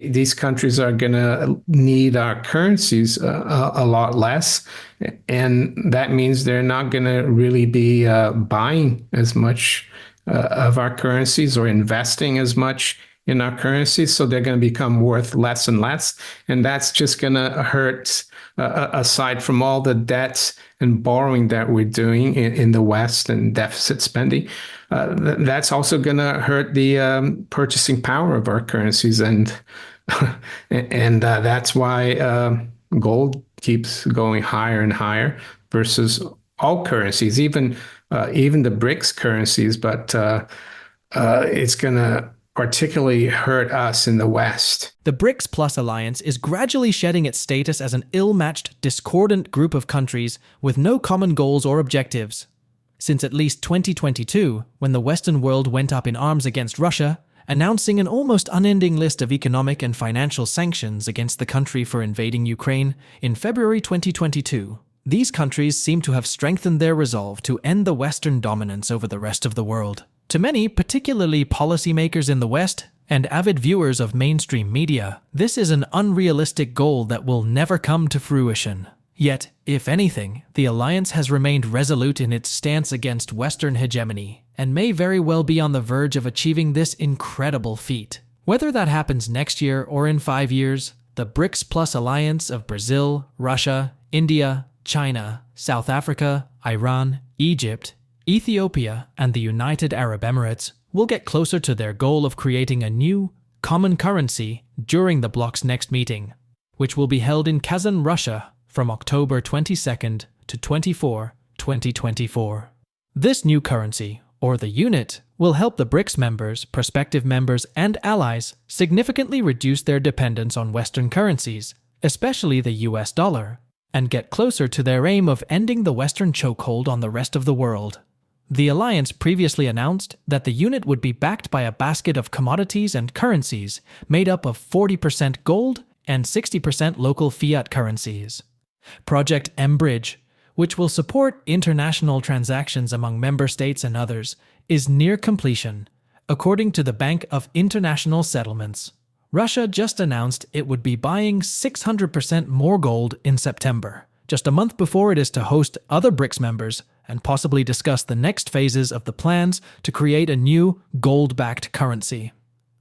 These countries are going to need our currencies a lot less. And that means they're not going to really be buying as much of our currencies or investing as much in our currencies. So they're going to become worth less and less. And that's just going to hurt, aside from all the debts and borrowing that we're doing in the West and deficit spending. That's also going to hurt the purchasing power of our currencies. And that's why gold keeps going higher and higher versus all currencies, even the BRICS currencies. But it's going to particularly hurt us in the West. The BRICS-plus alliance is gradually shedding its status as an ill-matched, discordant group of countries with no common goals or objectives. Since at least 2022, when the Western world went up in arms against Russia, announcing an almost unending list of economic and financial sanctions against the country for invading Ukraine in February 2022, these countries seem to have strengthened their resolve to end the Western dominance over the rest of the world. To many, particularly policymakers in the West and avid viewers of mainstream media, this is an unrealistic goal that will never come to fruition. Yet, if anything, the alliance has remained resolute in its stance against Western hegemony and may very well be on the verge of achieving this incredible feat. Whether that happens next year or in 5 years, the BRICS-plus alliance of Brazil, Russia, India, China, South Africa, Iran, Egypt, Ethiopia, and the United Arab Emirates will get closer to their goal of creating a new, common currency during the bloc's next meeting, which will be held in Kazan, Russia, from October 22nd to 24, 2024. This new currency, or the unit, will help the BRICS members, prospective members, and allies significantly reduce their dependence on Western currencies, especially the US dollar, and get closer to their aim of ending the Western chokehold on the rest of the world. The alliance previously announced that the unit would be backed by a basket of commodities and currencies made up of 40% gold and 60% local fiat currencies. Project mBridge, which will support international transactions among member states and others, is near completion, according to the Bank of International Settlements. Russia just announced it would be buying 600% more gold in September, just a month before it is to host other BRICS members and possibly discuss the next phases of the plans to create a new gold-backed currency.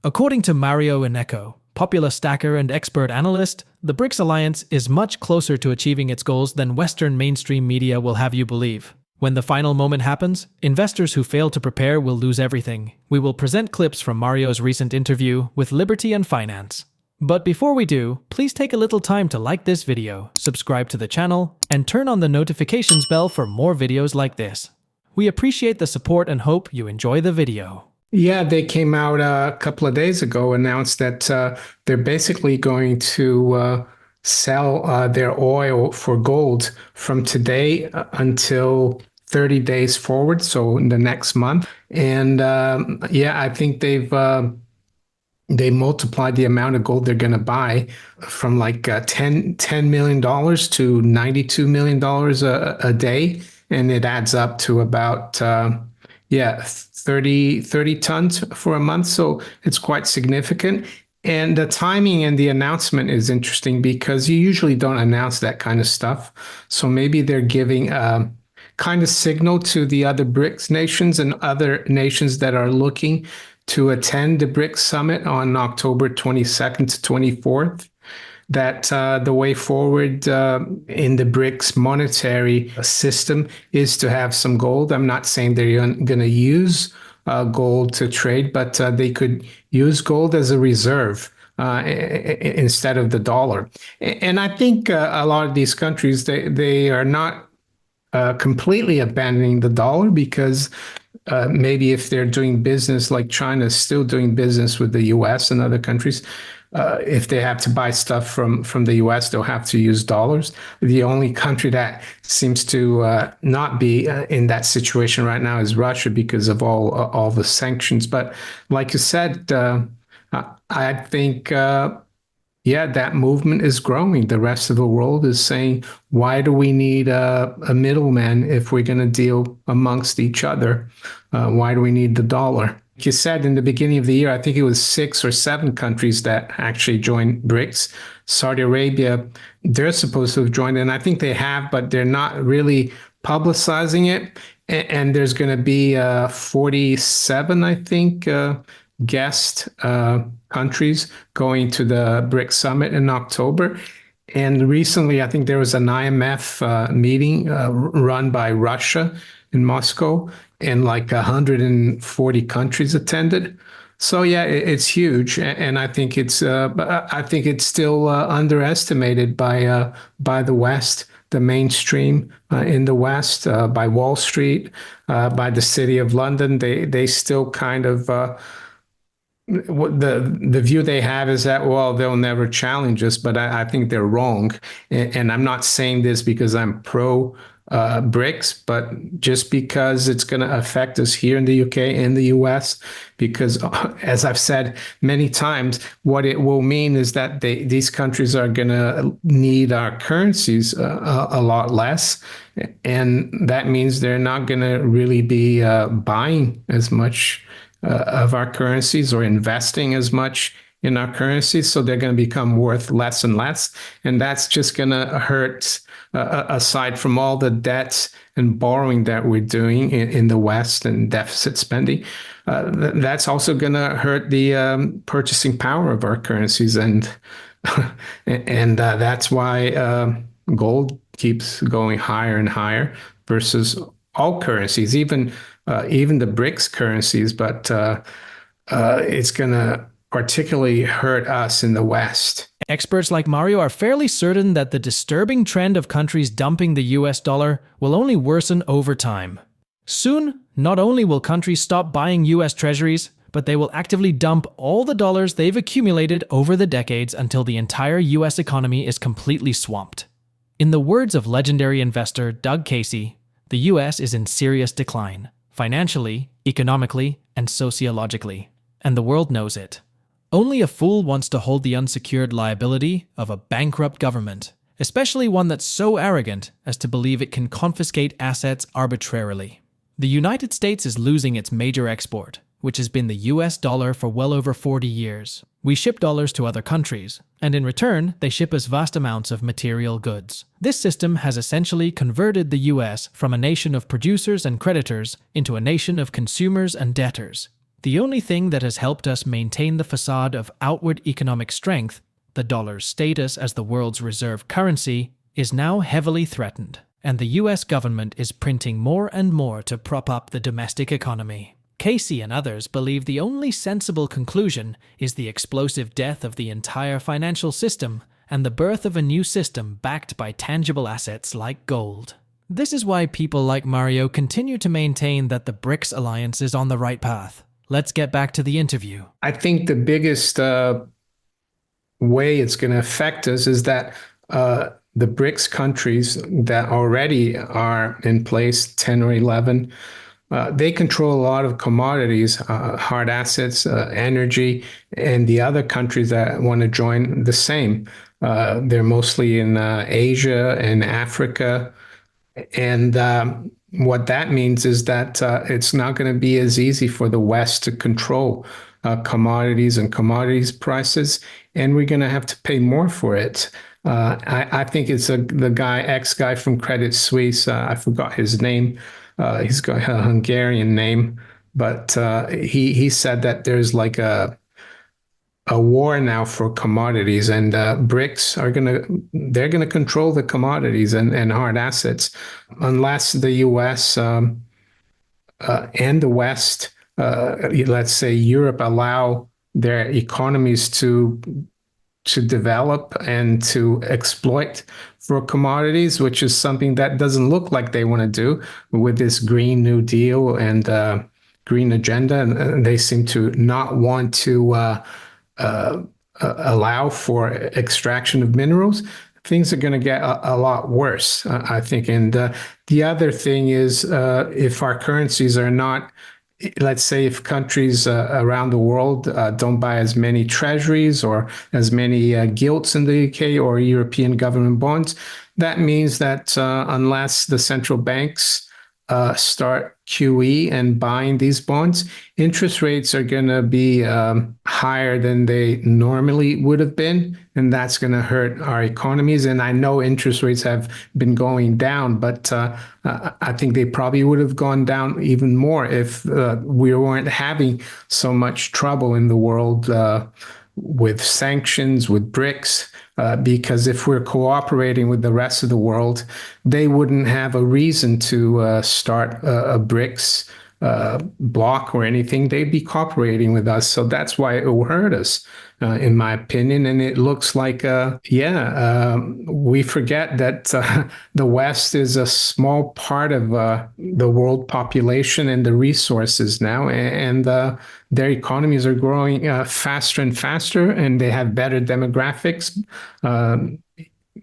According to Mario Innecco, popular stacker and expert analyst, the BRICS alliance is much closer to achieving its goals than Western mainstream media will have you believe. When the final moment happens, investors who fail to prepare will lose everything. We will present clips from Mario's recent interview with Liberty and Finance. But before we do, please take a little time to like this video, subscribe to the channel, and turn on the notifications bell for more videos like this. We appreciate the support and hope you enjoy the video. Yeah, they came out a couple of days ago, announced that they're basically going to sell their oil for gold from today until 30 days forward, so in the next month. And yeah, I think they multiplied the amount of gold they're going to buy from like $10 million to $92 million a day. And it adds up to about, 30 tons for a month. So it's quite significant. And the timing and the announcement is interesting because you usually don't announce that kind of stuff. So maybe they're giving a kind of signal to the other BRICS nations and other nations that are looking to attend the BRICS summit on October 22nd to 24th, that the way forward in the BRICS monetary system is to have some gold. I'm not saying they're going to use gold to trade, but they could use gold as a reserve instead of the dollar. And I think a lot of these countries, they are not completely abandoning the dollar because maybe if they're doing business like China is still doing business with the US and other countries, if they have to buy stuff from the US, they'll have to use dollars. The only country that seems to not be in that situation right now is Russia because of all the sanctions. But like you said, I think yeah, that movement is growing. The rest of the world is saying, why do we need a middleman if we're going to deal amongst each other? Why do we need the dollar? you said in the beginning of the year, I think it was 6 or 7 countries that actually joined BRICS. Saudi Arabia, they're supposed to have joined, and I think they have, but they're not really publicizing it. And there's going to be 47, I think, guest countries going to the BRICS summit in October. And recently, I think there was an IMF meeting run by Russia in Moscow, and like 140 countries attended. So yeah, it's huge, and I think it's still underestimated by the West, the mainstream in the West, by Wall Street, by the City of London. They still kind of what the view they have is that, well, they'll never challenge us, but I think they're wrong. And I'm not saying this because I'm pro BRICS, but just because it's going to affect us here in the UK and the US, because as I've said many times, what it will mean is that these countries are going to need our currencies a lot less. And that means they're not going to really be buying as much of our currencies or investing as much in our currencies. So they're going to become worth less and less. And that's just going to hurt, aside from all the debts and borrowing that we're doing in the West and deficit spending. That's also going to hurt the purchasing power of our currencies. And, and that's why gold keeps going higher and higher versus all currencies, even the BRICS currencies, but it's going to particularly hurt us in the West. Experts like Mario are fairly certain that the disturbing trend of countries dumping the US dollar will only worsen over time. Soon, not only will countries stop buying US treasuries, but they will actively dump all the dollars they've accumulated over the decades until the entire US economy is completely swamped. In the words of legendary investor Doug Casey, the US is in serious decline, financially, economically, and sociologically, and the world knows it. Only a fool wants to hold the unsecured liability of a bankrupt government, especially one that's so arrogant as to believe it can confiscate assets arbitrarily. The United States is losing its major export, which has been the US dollar for well over 40 years. We ship dollars to other countries, and in return, they ship us vast amounts of material goods. This system has essentially converted the US from a nation of producers and creditors into a nation of consumers and debtors. The only thing that has helped us maintain the facade of outward economic strength, the dollar's status as the world's reserve currency, is now heavily threatened, and the US government is printing more and more to prop up the domestic economy. Casey and others believe the only sensible conclusion is the explosive death of the entire financial system and the birth of a new system backed by tangible assets like gold. This is why people like Mario continue to maintain that the BRICS alliance is on the right path. Let's get back to the interview. I think the biggest way it's going to affect us is that the BRICS countries that already are in place, 10 or 11, they control a lot of commodities, hard assets, energy, and the other countries that want to join the same. They're mostly in Asia and Africa. And what that means is that it's not going to be as easy for the West to control commodities and commodities prices, and we're going to have to pay more for it. I think it's the ex-guy from Credit Suisse. I forgot his name. He's got a Hungarian name, but he said that there's like a war now for commodities, and BRICS they're gonna control the commodities and hard assets unless the US and the West, let's say Europe, allow their economies to develop and to exploit for commodities, which is something that doesn't look like they want to do with this Green New Deal and green agenda. And they seem to not want to allow for extraction of minerals. Things are going to get a lot worse, I think. And the other thing is, if our currencies are not, let's say if countries around the world don't buy as many treasuries or as many gilts in the UK or European government bonds, that means that unless the central banks start QE and buying these bonds, interest rates are going to be higher than they normally would have been, and that's going to hurt our economies. And I know interest rates have been going down, but I think they probably would have gone down even more if we weren't having so much trouble in the world with sanctions, with BRICS. Because if we're cooperating with the rest of the world, they wouldn't have a reason to start a BRICS bloc or anything. They'd be cooperating with us. So that's why it will hurt us, in my opinion. And it looks like, we forget that the West is a small part of the world population and the resources now. And their economies are growing faster and faster, and they have better demographics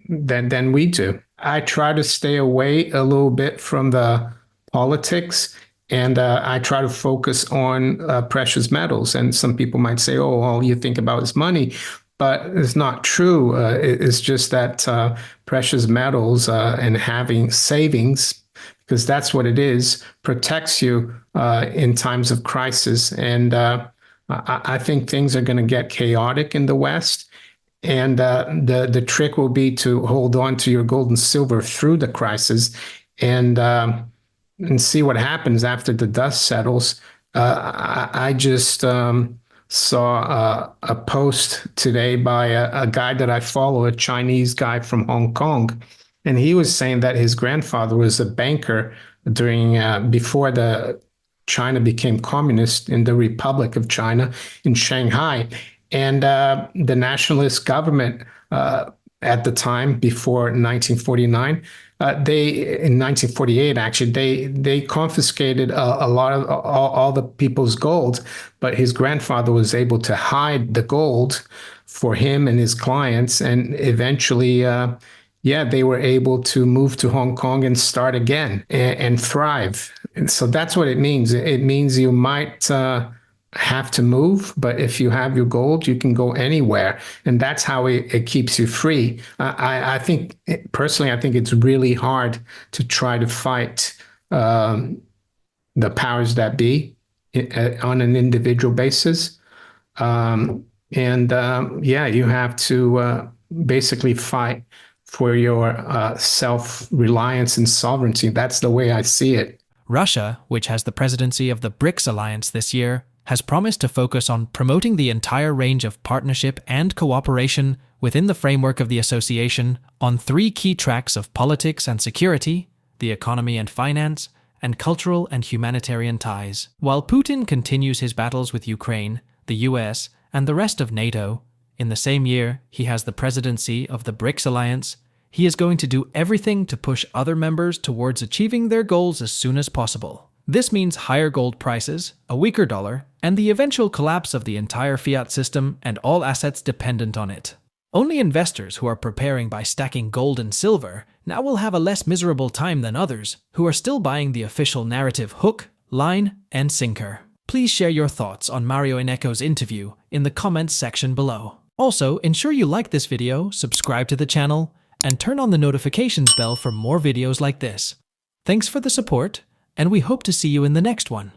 than we do. I try to stay away a little bit from the politics, and I try to focus on precious metals. And some people might say, "Oh, all you think about is money." But it's not true. It's just that precious metals and having savings, because that's what it is, protects you in times of crisis. And I think things are going to get chaotic in the West. And the trick will be to hold on to your gold and silver through the crisis, and see what happens after the dust settles. I just saw a post today by a guy that I follow, a Chinese guy from Hong Kong, and he was saying that his grandfather was a banker during before the China became communist, in the Republic of China in Shanghai. And the nationalist government at the time, before 1949, in 1948, actually, they confiscated a lot of all the people's gold, but his grandfather was able to hide the gold for him and his clients, and eventually, they were able to move to Hong Kong and start again and thrive. And so that's what it means. It means you might have to move, but if you have your gold, you can go anywhere, and that's how it keeps you free. I think, personally, I think it's really hard to try to fight the powers that be on an individual basis. You have to basically fight for your self-reliance and sovereignty. That's the way I see it. Russia, which has the presidency of the BRICS alliance this year, has promised to focus on promoting the entire range of partnership and cooperation within the framework of the association on 3 key tracks of politics and security, the economy and finance, and cultural and humanitarian ties. While Putin continues his battles with Ukraine, the US, and the rest of NATO, in the same year he has the presidency of the BRICS alliance, he is going to do everything to push other members towards achieving their goals as soon as possible. This means higher gold prices, a weaker dollar, and the eventual collapse of the entire fiat system and all assets dependent on it. Only investors who are preparing by stacking gold and silver now will have a less miserable time than others who are still buying the official narrative hook, line, and sinker. Please share your thoughts on Mario Innecco's interview in the comments section below. Also, ensure you like this video, subscribe to the channel, and turn on the notifications bell for more videos like this. Thanks for the support, and we hope to see you in the next one.